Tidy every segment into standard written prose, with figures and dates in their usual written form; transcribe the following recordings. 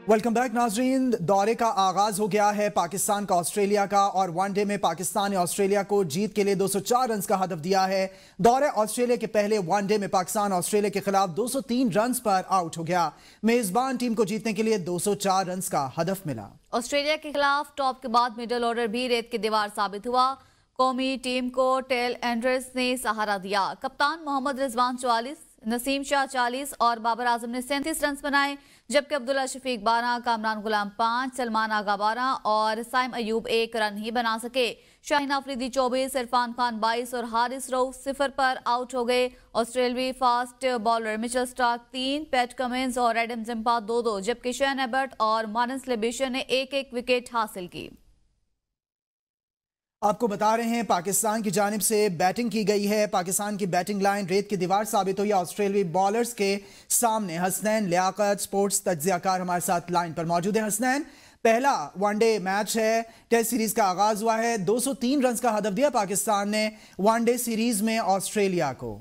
Welcome back नाजरीन। दौरे का आगाज हो गया है पाकिस्तान का ऑस्ट्रेलिया का, और वनडे में पाकिस्तान ने ऑस्ट्रेलिया को जीत के लिए 204 रन का हदफ दिया है। दौरे ऑस्ट्रेलिया के पहले वनडे में पाकिस्तान ऑस्ट्रेलिया के खिलाफ 203 रन पर आउट हो गया। मेजबान टीम को जीतने के लिए 204 रन का हदफ मिला। ऑस्ट्रेलिया के खिलाफ टॉप के बाद मिडल ऑर्डर भी रेत की दीवार साबित हुआ। कौमी टीम को टेल एंड्रस ने सहारा दिया। कप्तान मोहम्मद रिजवान 44, नसीम शाह 40 और बाबर आजम ने 37 रन बनाए, जबकि अब्दुल्ला शफीक 12, कामरान गुलाम 5, सलमान आगा 12 और साइम अयूब 1 रन ही बना सके। शाहीन आफरीदी 24, इरफान खान 22 और हारिस रऊफ 0 पर आउट हो गए। ऑस्ट्रेलियावी fast bowler Mitchell Starc 3, Pat Cummins और एडम जिम्पा 2-2, जबकि शेन एबर्ट और मार्नस लेबिशन ने 1-1 विकेट हासिल की। आपको बता रहे हैं पाकिस्तान की जानिब से बैटिंग की गई है। पाकिस्तान की बैटिंग लाइन रेत की दीवार साबित हुई ऑस्ट्रेलियाई बॉलर्स के सामने। हसनैन लियाकत स्पोर्ट्स तज्जियाकार हमारे साथ लाइन पर मौजूद है। हसनैन, पहला वनडे मैच है, टेस्ट सीरीज का आगाज हुआ है, 203 रन का हदफ दिया पाकिस्तान ने वनडे सीरीज में ऑस्ट्रेलिया को।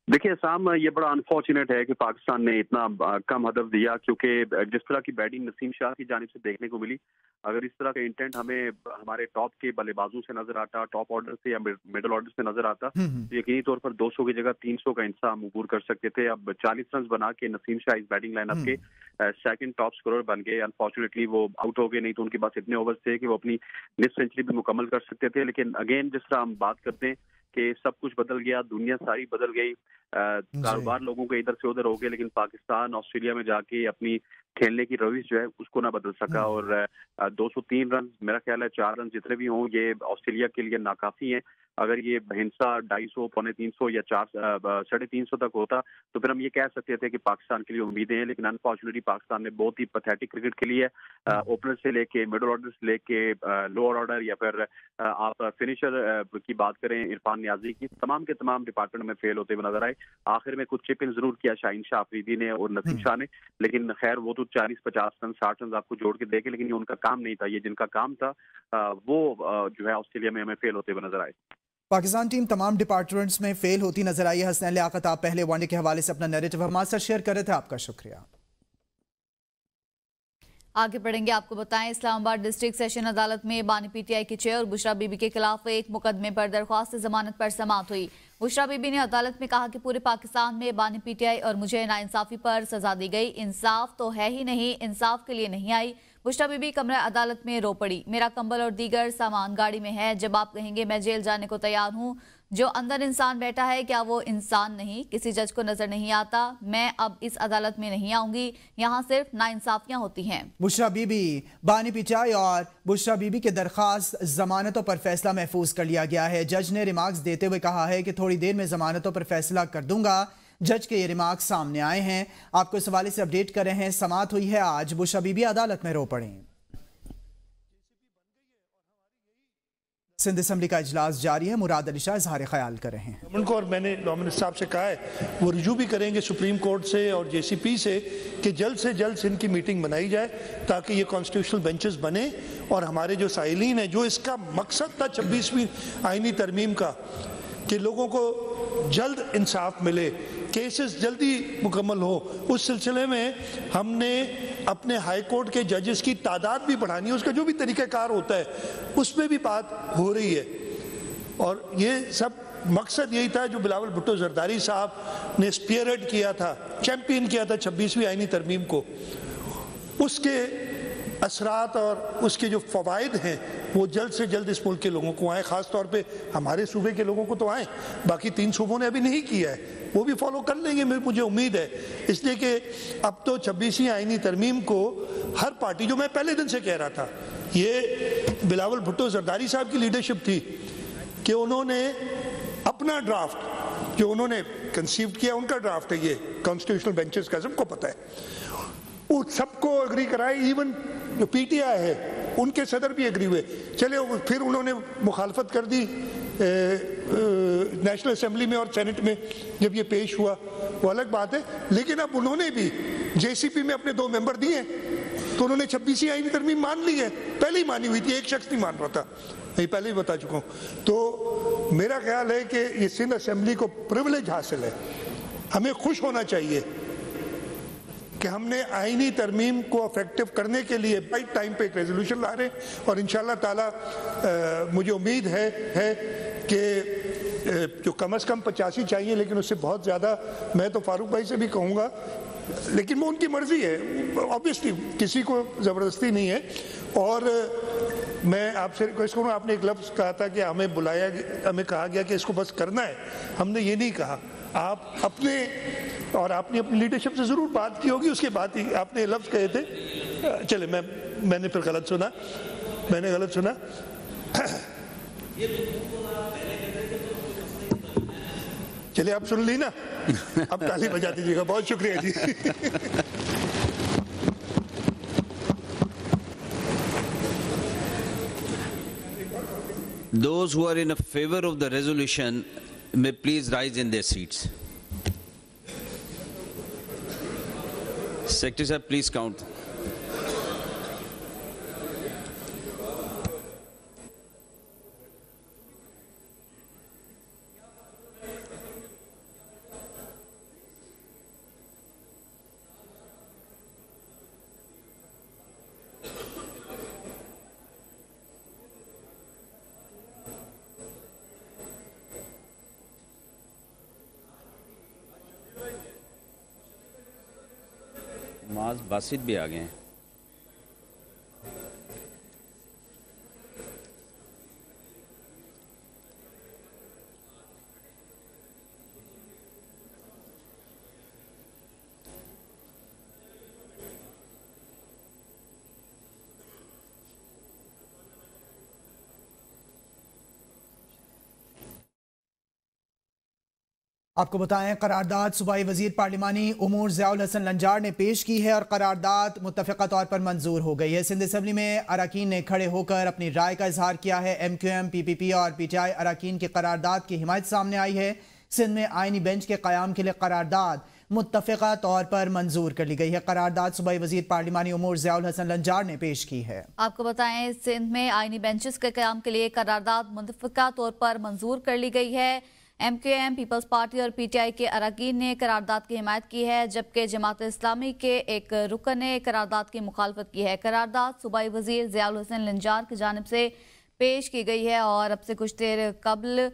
देखिए साम, ये बड़ा अनफॉर्चुनेट है कि पाकिस्तान ने इतना कम हदफ दिया, क्योंकि जिस तरह की बैटिंग नसीम शाह की जानिब से देखने को मिली, अगर इस तरह का इंटेंट हमें हमारे टॉप के बल्लेबाजों से नजर आता, टॉप ऑर्डर से या मिडल ऑर्डर से नजर आता, तो यकीनी तौर पर 200 की जगह 300 का इंतजाम हम अबूर कर सकते थे। अब 40 रन बना के नसीम शाह इस बैटिंग लाइनअप के सेकंड टॉप स्कोरर बन गए। अनफॉर्चुनेटली वो आउट हो गए, नहीं तो उनके पास इतने ओवर्स थे कि वो अपनी निस सेंचुरी भी मुकम्मल कर सकते थे। लेकिन अगेन जिस तरह हम बात करते हैं कि सब कुछ बदल गया, दुनिया सारी बदल गई, कारोबार लोगों के इधर से उधर हो गए, लेकिन पाकिस्तान ऑस्ट्रेलिया में जाके अपनी खेलने की रविश जो है उसको ना बदल सका। और 203 रन, मेरा ख्याल है 4 रन जितने भी हों ये ऑस्ट्रेलिया के लिए नाकाफी हैं। अगर ये हिंसा 250, पौने 300 या 350 तक होता तो फिर हम ये कह सकते थे कि पाकिस्तान के लिए उम्मीदें हैं। लेकिन अनफॉर्चुनेटली पाकिस्तान ने बहुत ही पैथेटिक क्रिकेट खेली है, ओपनर से लेके मिडल ऑर्डर से लेके लोअर ऑर्डर, या फिर आप फिनिशर की बात करें इरफान नियाजी की, तमाम के तमाम डिपार्टमेंट में फेल होते हुए नजर आए। आखिर में कुछ चिप इन जरूर किया शाहीन शाह अफरीदी ने और नसीम शाह ने, लेकिन खैर वो तो 40-50 रन 60 रन आपको जोड़ के देखे, लेकिन ये उनका काम नहीं था। ये जिनका काम था वो जो है ऑस्ट्रेलिया में हमें फेल होते हुए नजर आए। पाकिस्तान टीम तमाम डिपार्टमेंट्स में फेल होती नजर आई है। हसनैन लियाकत, आप पहले वनडे के हवाले से अपना नैरेटिव हमारे साथ शेयर कर रहे थे, आपका शुक्रिया। आगे बढ़ेंगे, आपको बताएं इस्लामाबाद डिस्ट्रिक्ट सेशन अदालत में बानी पीटीआई की चेयर और बुशरा बीबी के खिलाफ एक मुकदमे पर दरख्वास्त जमानत पर समाअत हुई। बुशरा बीबी ने अदालत में कहा कि पूरे पाकिस्तान में बानी पीटीआई और मुझे नाइंसाफी पर सजा दी गई, इंसाफ तो है ही नहीं, इंसाफ के लिए नहीं आई। बुशरा बीबी कमरा अदालत में रो पड़ी। मेरा कंबल और दीगर सामान गाड़ी में है, जब आप कहेंगे मैं जेल जाने को तैयार हूँ। जो अंदर इंसान बैठा है क्या वो इंसान नहीं? किसी जज को नजर नहीं आता? मैं अब इस अदालत में नहीं आऊंगी, यहाँ सिर्फ नाइंसाफियां होती हैं। बुशरा बीबी, बानी पीटीआई और बुशरा बीबी के दरखास्त जमानतों पर फैसला महफूज कर लिया गया है। जज ने रिमार्क्स देते हुए कहा है कि थोड़ी देर में जमानतों पर फैसला कर दूंगा। जज के ये रिमार्क्स सामने आए हैं, आपको इस हवाले से अपडेट कर रहे हैं। समाअत हुई है आज, बुशरा बीबी अदालत में रो पड़ी। सिंध असेंबली का इजलास जारी है, मुराद अली शाह इजहार ख्याल कर रहे हैं। उनको और मैंने लॉ मिनिस्टर साहब से कहा है वो रिव्यू भी करेंगे सुप्रीम कोर्ट से और जेसीपी से कि जल्द से जल्द सिंध की मीटिंग बनाई जाए ताकि ये कॉन्स्टिट्यूशनल बेंचेस बने और हमारे जो साइलिन है, जो इसका मकसद था 26वीं आईनी तरमीम का, कि लोगों को जल्द इंसाफ मिले, केसेस जल्दी मुकम्मल हो, उस सिलसिले में हमने अपने हाई कोर्ट के जजेस की तादाद भी बढ़ानी है। उसका जो भी तरीक़ाकार होता है उसमें भी बात हो रही है। और ये सब मकसद यही था जो बिलावल भुट्टो जरदारी साहब ने स्पीयरहेड किया था, चैंपियन किया था 26वीं आईनी तरमीम को। उसके असरात और उसके जो फ़वाइद हैं वो जल्द से जल्द इस मुल्क के लोगों को आए, ख़ास तौर पे हमारे सूबे के लोगों को तो आए। बाकी 3 सूबों ने अभी नहीं किया है, वो भी फॉलो कर लेंगे मुझे उम्मीद है। इसलिए कि अब तो 26वीं आईनी तरमीम को हर पार्टी, जो मैं पहले दिन से कह रहा था, ये बिलावल भुट्टो जरदारी साहब की लीडरशिप थी कि उन्होंने अपना ड्राफ्ट जो उन्होंने कंसीव किया, उनका ड्राफ्ट है ये कॉन्स्टिट्यूशनल बेंचेस का, सबको पता है, वो सबको एग्री कराए। इवन जो पीटीआई है उनके सदर भी एग्री हुए। चले फिर उन्होंने मुखालफत कर दी नेशनल असेंबली में और सेनेट में जब ये पेश हुआ, वो अलग बात है। लेकिन अब उन्होंने भी जेसीपी में अपने 2 मेंबर दिए, तो उन्होंने 26वीं आईनी तरमीम मान ली है। पहले ही मानी हुई थी, एक शख्स नहीं मान रहा था, मैं पहले ही बता चुका हूँ। तो मेरा ख्याल है कि ये सिंध असेंबली को प्रिविलेज हासिल है, हमें खुश होना चाहिए। कि हमने आईनी तरमीम को इफेक्टिव करने के लिए राइट टाइम पे एक रेजोल्यूशन ला रहे हैं और इंशाल्लाह ताला मुझे उम्मीद है कि जो कम से कम 85 चाहिए, लेकिन उससे बहुत ज़्यादा मैं तो फारूक भाई से भी कहूँगा, लेकिन वो उनकी मर्जी है, ऑब्वियसली किसी को ज़बरदस्ती नहीं है। और मैं आपसे रिक्वेस्ट करूँ, आपने एक लफ्ज़ कहा था कि हमें कहा गया कि इसको बस करना है, हमने ये नहीं कहा। आप आपने अपनी लीडरशिप से ज़रूर बात की होगी, उसके बाद ही आपने लफ्ज़ कहे थे। चले मैंने फिर गलत सुना, मैंने गलत सुना। चलिए आप सुन ली ना, अब ताली बजा दीजिएगा। बहुत शुक्रिया जी। Those who are in favor of the resolution may please rise in their seats. Secretary sir, please count. माज बासित भी आ गए हैं। आपको बताएं, करारदाद सूबाई वजीर पार्लिमानी उमूर ज़ियाउल हसन लंजार ने पेश की है और करारदाद मुत्तफ़िक़ा तौर पर मंजूर हो गई है। सिंध असम्बली में अरकान ने खड़े होकर अपनी राय का इजहार किया है। MQM, PPP और PTI अरकान की करारदाद की हिमायत सामने आई है। सिंध में आइनी बेंच के क़याम के लिए करारदाद मुत्तफ़िक़ा तौर पर मंजूर कर ली गई है। करारदाद सूबाई वजीर पार्लिमानी उमूर ज़ियाउल हसन लंजार ने पेश की है। आपको बताएं, सिंध में आइनी बेंचेस के क़याम के लिए करारदाद मुत्तफ़िक़ा तौर पर मंजूर कर ली गई है। MQM, पीपल्स पार्टी और PTI के अरकान ने करारदाद की हिमायत की है, जबकि जमात इस्लामी के एक रुकन ने करारदाद की मुखालफत की है। करारदाद सूबाई वजीर ज़ियाउल हसन लंजार की जानिब से पेश की गई है और अब से कुछ देर कबल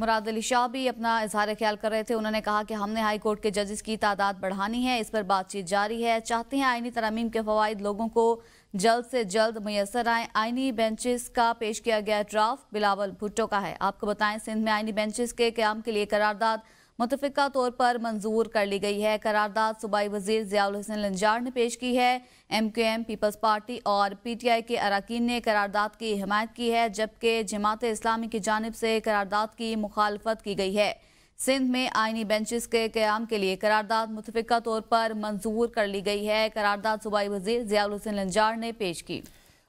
मुराद अली शाह भी अपना इजहार ख्याल कर रहे थे। उन्होंने कहा कि हमने हाई कोर्ट के जजेस की तादाद बढ़ानी है, इस पर बातचीत जारी है। चाहते हैं आइनी तरमीम के फवाइद लोगों को जल्द से जल्द मुयसर आए। आइनी बेंचेस का पेश किया गया ड्राफ्ट बिलावल भुट्टो का है। आपको बताएं, सिंध में आइनी बेंचेस के क़याम के लिए करारदाद मुत्तफ़िक़ा तौर पर मंजूर कर ली गई है। करारदाद सूबाई वजीर ज़ियाउल हसन लंजार ने पेश की है। MQM, पीपल्स पार्टी और PTI के अरकान ने करारदाद की हिमायत की है, जबकि जमात इस्लामी की जानिब से करारदाद की मुखालफत की गई है। सिंध में आइनी बेंचेस के क़याम के लिए करारदाद मुत्तफ़िक़ा तौर पर मंजूर कर ली गई है। करारदाद सूबाई वजीर ज़ियाउल हसन लंजार ने पेश की।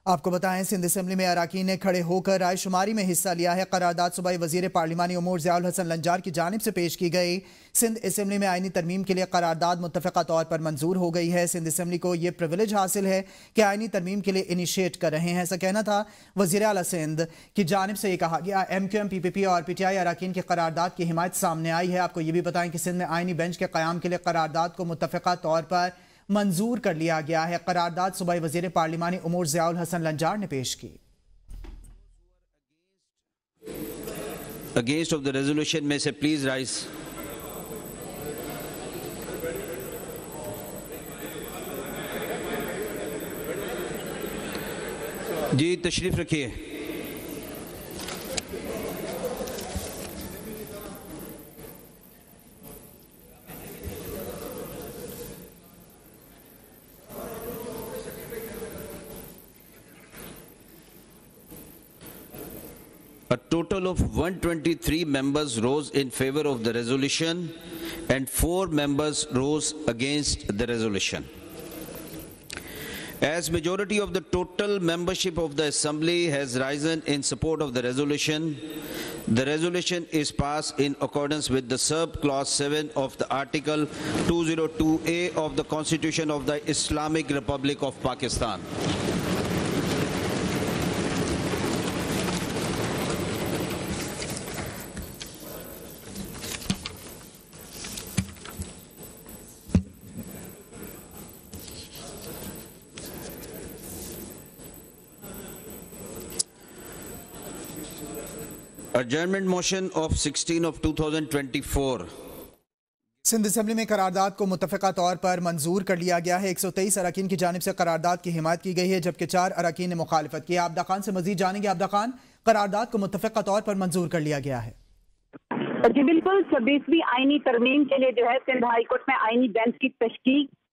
आपको बताएं, सिंध असम्बली में अरकान ने खड़े होकर राय शुमारी में हिस्सा लिया है। करारदाद सूबाई वजीर पार्लिमानी उमूर ज़ियाउल हसन लंजार की जानिब से पेश की गई। सिंध असम्बली में आइनी तरमीम के लिए करारदाद मुत्तफ़िक़ा तौर पर मंजूर हो गई है। सिंध असम्बली को यह प्रिविलेज हासिल है कि आइनी तरमीम के लिए इनिशिएट कर रहे हैं, ऐसा कहना था वज़ीर आला सिंध की जानिब से। ये कहा गया MQM, PPP और PTI अरकान की करारदाद की हिमायत सामने आई है। आपको ये भी बताएं कि सिंध में आइनी बेंच के क़याम के लिए करारदाद को मुत्तफ़िक़ा तौर पर मंजूर कर लिया गया है। करारदाद सूबाई वजीर पार्लिमानी उमूर ज़ियाउल हसन लंजार ने पेश की। Against of the resolution may say please rise. जी तशरीफ रखिए। A total of 123 members rose in favor of the resolution and 4 members rose against the resolution. As majority of the total membership of the Assembly has risen in support of the resolution is passed in accordance with the sub-clause 7 of the Article 202A of the Constitution of the Islamic Republic of Pakistan. Adjournment motion of 16 of 2024. Sindh assembly में करारदाद को मुत्तफ़िका तौर पर मंजूर कर लिया गया है। 123 अरकान की जानिब से करारदाद की हिमायत की गई है, जबकि 4 अरकान ने मुखालिफत की। आबदा खान से मजीद जानेंगे। आबदा खान, करारदाद को मुत्तफ़िका तौर पर मंजूर कर लिया गया है। जी बिल्कुल, 26वीं आईनी तरमीम के लिए जो है सिंध हाई कोर्ट में आईनी बेंच की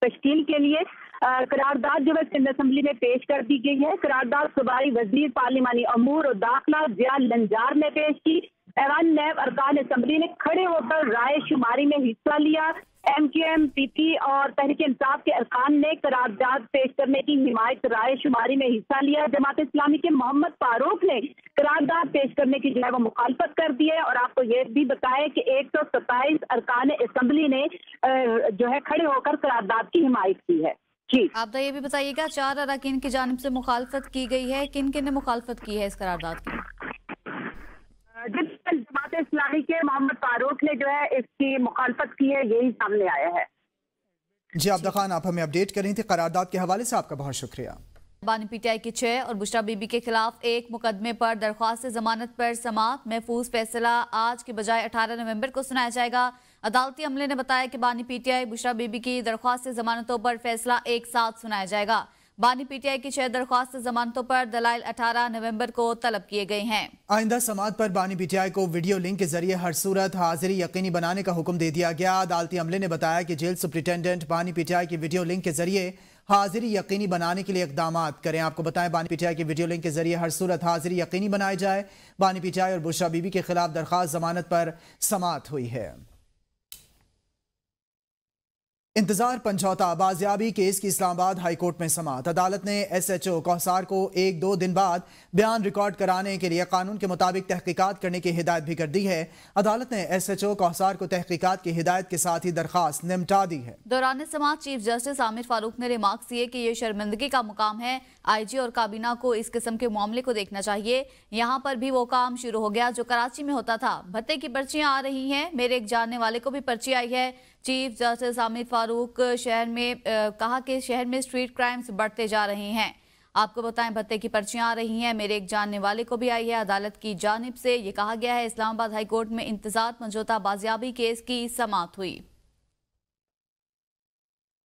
तश्कील के लिए करारदाद जो है सिंध असेंबली में पेश कर दी गई है। करारदाद सूबाई वजीर पार्लिमानी अमूर और दाखिला जिया लंजार ने पेश की। ऐवान नैब अरकान असेंबली ने खड़े होकर राय शुमारी में हिस्सा लिया। MQM, PP और तहरीक इंसाफ के अरकान ने करारदाद पेश करने की हिमायत राय शुमारी में हिस्सा लिया। जमात इस्लामी के मोहम्मद फारूक ने करारदाद पेश करने की जो है वो मुखालफत कर दी है। और आपको ये भी बताएं कि 127 अरकान असेंबली ने जो है खड़े होकर करारदाद की हिमायत की है। जी आप ये भी बताइएगा, 4 अरकान की जानिब से मुखालफत की गई है, किन किन ने मुखालफत की है इस करारदाद की? जमात इस्लामी के मोहम्मद फारूक ने जो है इसकी मुखालफत की है, यही सामने आया है। जी आबदा खान, आप हमें अपडेट कर रही थी करारदाद के हवाले से, आपका बहुत शुक्रिया। बानी PTI की 6 और बुशरा बीबी के खिलाफ एक मुकदमे पर दरख्वास्त जमानत पर समाअत महफूज फैसला आज के बजाय 18 नवंबर को सुनाया जाएगा। अदालती अमले ने बताया कि बानी PTI बुशरा बीबी की दरख्वास्त जमानतों पर फैसला एक साथ सुनाया जाएगा। बानी PTI की 6 दरख्वास्त जमानतों पर दलाइल 18 नवंबर को तलब किए गए हैं। आइंदा समाअत पर बानी PTI को वीडियो लिंक के जरिए हर सूरत हाजिरी यकीनी बनाने का हुक्म दे दिया गया। अदालती अमले ने बताया कि जेल सुप्रिंटेंडेंट बानी PTI की वीडियो लिंक के जरिए हाजिरी यकीनी बनाने के लिए इकदाम करें। आपको बताएं, बानी PTI की वीडियो लिंक के जरिए हर सूरत हाजिरी यकीनी बनाई जाए। बानी PTI और बुशरा बीबी के खिलाफ दरख्वास्त जमानत पर समाअत हुई है। इंतजार पंचौता बाजियाबी केस की इस्लामाबाद हाई कोर्ट में समाअत। अदालत ने SHO कौसार को 1-2 दिन बाद बयान रिकॉर्ड कराने के लिए कानून के मुताबिक तहकीकात करने की हिदायत भी कर दी है। अदालत ने SHO कौसार को तहकीकात की हिदायत के साथ ही दरखास्त निपटा दी है। दौरान समाअत चीफ जस्टिस आमिर फारूक ने रिमार्क्स दिए कि ये शर्मिंदगी का मुकाम है। IG और काबीना को इस किस्म के मामले को देखना चाहिए। यहाँ पर भी वो काम शुरू हो गया जो कराची में होता था। भत्ते की पर्चियां आ रही हैं, मेरे एक जानने वाले को भी पर्ची आई है। चीफ जस्टिस आमिर फारूक शहर में कहा कि शहर में स्ट्रीट क्राइम्स बढ़ते जा रहे हैं। आपको बताएं, भत्ते की पर्चियां आ रही हैं, मेरे एक जानने वाले को भी आई है। अदालत की जानिब से ये कहा गया है। इस्लामाबाद हाई कोर्ट में इंतजार पंजोता बाजियाबी केस की समाअत हुई।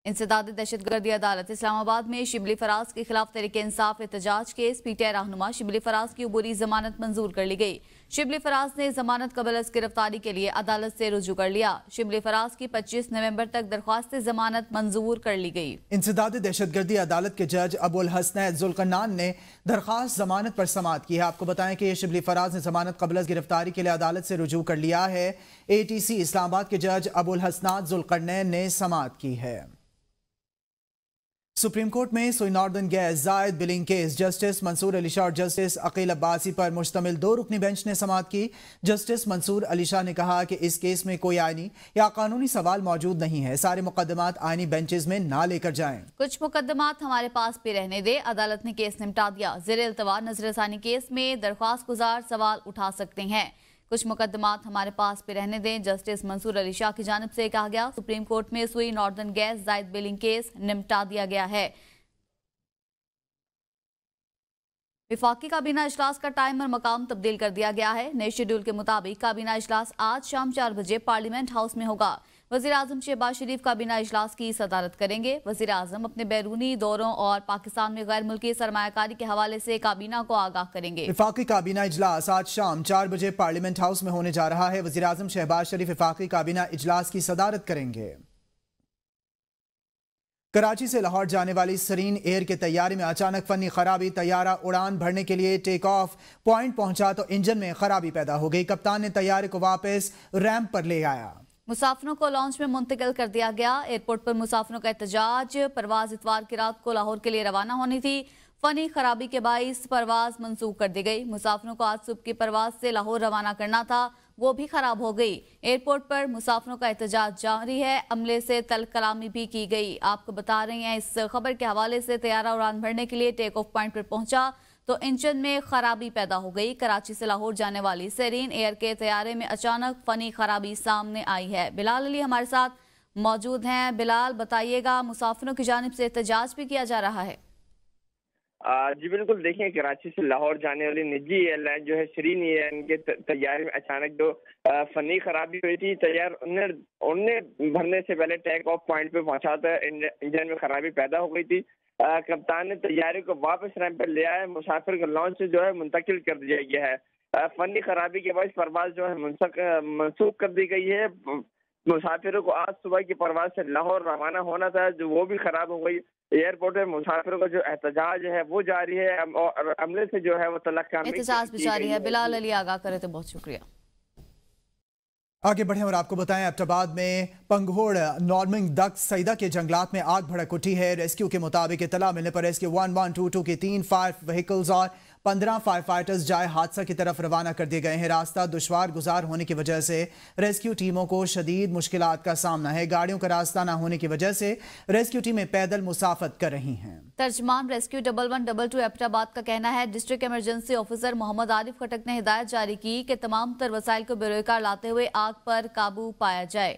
इंसदाद दहशतगर्दी अदालत इस्लामाबाद में शिबली फराज के खिलाफ तहरीक इंसाफ एहतजाज केस। PTI रहनुमा शिबली फराज की अबूरी जमानत मंजूर कर ली गई। शिबली फराज ने जमानत कबल अज गिरफ्तारी के लिए अदालत से रुजू कर लिया। शिबली फराज की 25 नवंबर तक दरख्वास्त जमानत मंजूर कर ली गई। इंसदाद दहशतगर्दी अदालत के जज अबुल हसन जुल्कन्नान ने दरख्वास्त जमानत पर समाअत की है। आपको बताएं कि शिबली फराज ने जमानत कबल अज गिरफ्तारी के लिए अदालत से रुजू कर लिया है। ATC इस्लामाबाद के जज अबुल हसन जुल्कन्नान ने समाअत की है। सुप्रीम कोर्ट में सोई नॉर्दर्न गैस जायद billing case justice Mansoor Ali Shah और जस्टिस अकील अब्बासी पर मुश्तमिल 2 रुकनी बेंच ने समाअत की। जस्टिस मंसूर अली शाह ने कहा कि इस केस में कोई आईनी या कानूनी सवाल मौजूद नहीं है, सारे मुकदमात आईनी बेंचेस में ना लेकर जाएं। कुछ मुकदमात हमारे पास भी रहने दे, अदालत ने केस निपटा दिया। ज़ेर इल्तवा नजरसानी केस में दरख्वास्त गुजार सवाल उठा सकते हैं। कुछ मुकदमात हमारे पास पे रहने दें, जस्टिस मंसूर अली शाह की जानिब से कहा गया। सुप्रीम कोर्ट में सुई नॉर्दर्न गैस जायद बिलिंग केस निपटा दिया गया है। विफाकी काबीना इजलास का टाइम और मकाम तब्दील कर दिया गया है। नए शेड्यूल के मुताबिक काबीना इजलास आज शाम 4 बजे पार्लियामेंट हाउस में होगा। वज़ीर आज़म शहबाज शरीफ काबीना इजलास की सदारत करेंगे। वज़ीर आज़म अपने बैरूनी दौरों और पाकिस्तान में गैर मुल्की सरमायाकारी के हवाले से काबीना को आगाह करेंगे। विफाकी काबीना इजलास आज शाम 4 बजे पार्लियामेंट हाउस में होने जा रहा है। वज़ीर आज़म शहबाज शरीफ विफाकी काबीना इजलास की सदारत करेंगे। कराची से लाहौर जाने वाली सरीन एयर के तैयारे में अचानक फनी खराबी। तैयारा उड़ान भरने के लिए टेक ऑफ पॉइंट पहुंचा तो इंजन में खराबी पैदा हो गई। कप्तान ने तैयारे को वापस रैंप पर ले आया। मुसाफिरों को लॉन्च में मुंतकिल कर दिया गया। एयरपोर्ट पर मुसाफिरों का एहतजाज। परवाज इतवार की रात को लाहौर के लिए रवाना होनी थी। फनी खराबी के बाइस परवाज मंसूख कर दी गई। मुसाफिरों को आज सुबह की परवाज से लाहौर रवाना करना था, वो भी खराब हो गई। एयरपोर्ट पर मुसाफिरों का एहतजाज जारी है। अमले से तल्ख कलामी भी की गई। आपको बता रहे हैं इस खबर के हवाले से, तैयारा उड़ान भरने के लिए टेक ऑफ पॉइंट पर पहुंचा तो इंजन में खराबी पैदा हो गई। कराची से लाहौर जाने वाली सरीन एयर के तैयारे में अचानक फनी खराबी सामने आई है। बिलाल अली हमारे साथ मौजूद हैं। बिलाल, बताइएगा, मुसाफिरों की जानिब से एहतजाज भी किया जा रहा है। जी बिल्कुल, देखिए कराची से लाहौर जाने वाली निजी एयरलाइन जो है श्रीन एयरलाइन के तैयारी में अचानक जो फनी खराबी हुई थी, तैयार उड़ने भरने से पहले टेक ऑफ पॉइंट पे पहुंचा था, इंजन में खराबी पैदा हो गई थी। कप्तान ने तैयारी को वापस रैंप पर ले आया, मुसाफिर को लॉन्च से जो है मुंतकिल कर दिया गया है। फनी खराबी के बाद परवाज जो है मनसूख कर दी गई है। मुसाफिरों को आज सुबह की परवाज से लाहौर रवाना होना था, जो वो भी खराब हो गई। एयरपोर्ट में मुसाफिरों का जो एहतजाज है वो जारी है और अमले से जो है वो तलक्का एहतजाज भी जारी है। बिलाल अली आगाह करे तो बहुत शुक्रिया। आगे बढ़े और आपको बताएं, एबटाबाद में पंघोड़ नॉर्मिंग दक सईदा के जंगलात में आग भड़क उठी है। रेस्क्यू के मुताबिक इतला मिलने पर रेस्क्यू 1122 के 3 फायर व्हीकल्स और 15 फायर फाइटर्स जाए हादसा की तरफ रवाना कर दिए गए हैं। रास्ता दुश्वार गुजार होने की वजह से रेस्क्यू टीमों को शदीद मुश्किलात का सामना है। गाड़ियों का रास्ता न होने की वजह से रेस्क्यू टीमें पैदल मुसाफत कर रही हैं। तर्जमान रेस्क्यू 1122 एबटाबाद का कहना है, district emergency officer Mohammad Arif Khattak ने हिदायत जारी की कि तमाम तर वसाइल को बेरोकार लाते हुए आग पर काबू पाया जाए।